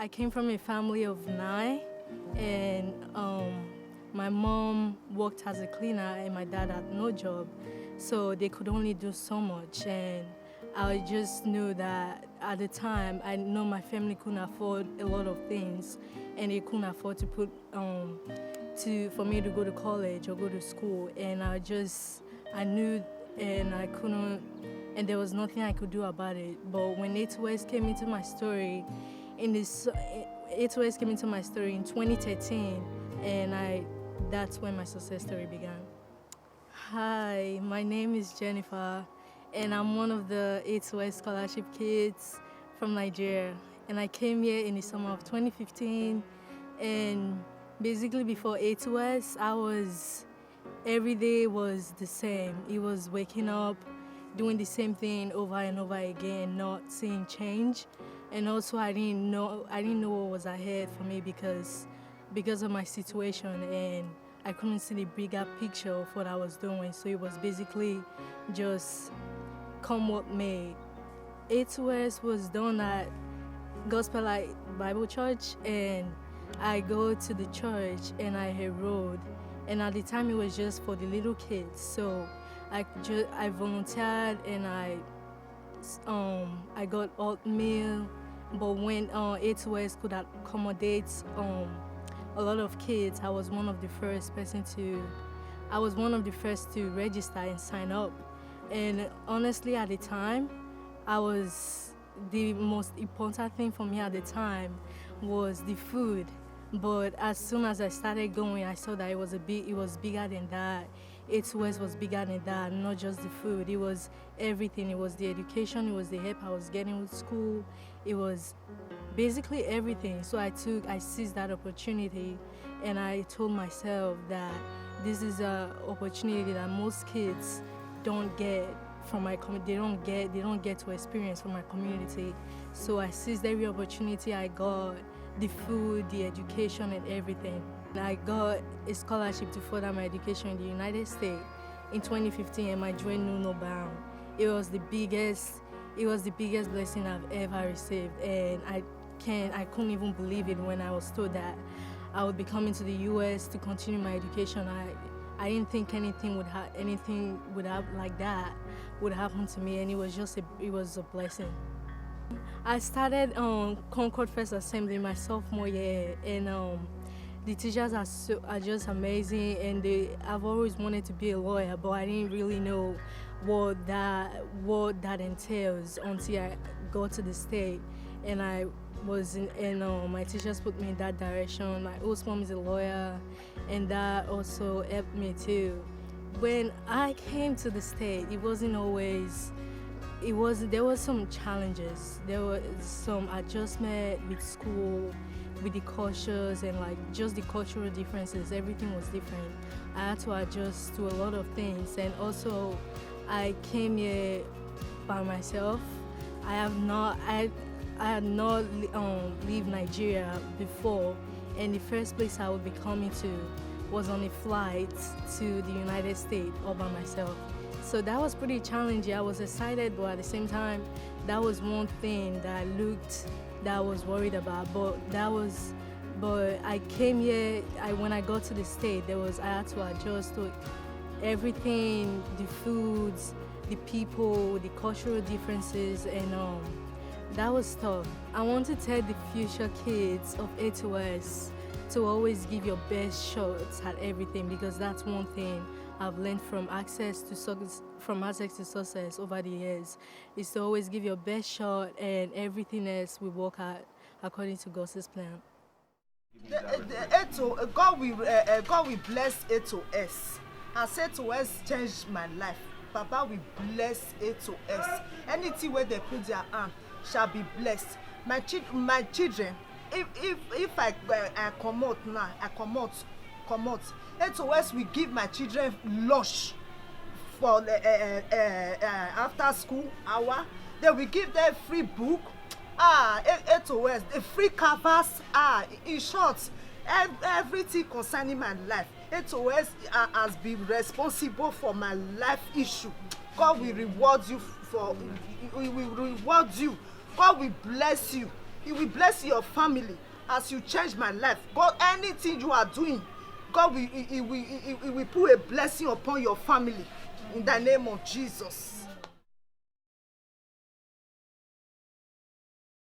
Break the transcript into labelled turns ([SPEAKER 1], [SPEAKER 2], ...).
[SPEAKER 1] I came from a family of 9, and my mom worked as a cleaner, and my dad had no job, so they could only do so much. And I just knew that at the time, I know my family couldn't afford a lot of things, and they couldn't afford to put for me to go to college or go to school. And I knew, and I couldn't, and there was nothing I could do about it. But when 8OS came into my story, 8OS came into my story in 2013, and that's when my success story began. Hi, my name is Jennifer, and I'm one of the 8OS scholarship kids from Nigeria. And I came here in the summer of 2015, and basically before 8OS, every day was the same. It was waking up, doing the same thing over and over again, not seeing change. And also I didn't know what was ahead for me because of my situation, and I couldn't see the bigger picture of what I was doing. So it was basically just come what may. 8OS was done at Gospel Light Bible Church, and I go to the church and I enrolled. And at the time it was just for the little kids. So I volunteered, and I got oatmeal. But when 8OS could accommodate a lot of kids, I was one of the first to register and sign up. And honestly, at the time, the most important thing for me at the time was the food. But as soon as I started going, I saw that it was bigger than that. 8OS was bigger than that, not just the food. It was everything. It was the education, it was the help I was getting with school. It was basically everything. So I seized that opportunity, and I told myself that this is an opportunity that most kids don't get from my community. They don't get to experience from my community. So I seized every opportunity I got, the food, the education, and everything. I got a scholarship to further my education in the United States in 2015, and my joy knew no bound. It was the biggest blessing I've ever received, and I couldn't even believe it when I was told that I would be coming to the U.S. to continue my education. I didn't think anything like that would happen to me, and it was a blessing. I started Concord First Assembly my sophomore year, and the teachers are just amazing, and I've always wanted to be a lawyer, but I didn't really know what that entails until I got to the state, and my teachers put me in that direction. My host mom is a lawyer, and that also helped me too. When I came to the state, there was some challenges. There was some adjustment with school, with the cultures, and just the cultural differences. Everything was different. I had to adjust to a lot of things, and also I came here by myself. I had not leave Nigeria before, and the first place I would be coming to was on a flight to the United States all by myself. So that was pretty challenging. I was excited, but at the same time, that was one thing that I was worried about. But I came here. When I got to the state, I had to adjust to everything: the foods, the people, the cultural differences, and that was tough. I want to tell the future kids of 8OS to always give your best shots at everything, because that's one thing I've learned from access to success over the years, is to always give your best shot, and everything else will work out according to God's plan.
[SPEAKER 2] God will bless 8OS. As 8OS changed my life, Papa will bless 8OS. Anything where they put their hand shall be blessed. My children, if I come out now, I come out. 8OS will give my children lunch for after school hour. They will give them free book. 8OS, the free covers. In short, everything concerning my life. 8OS has been responsible for my life issue. God will reward you. God will bless you. He will bless your family as you change my life. God, anything you are doing, God will, he will put a blessing upon your family in the name of Jesus.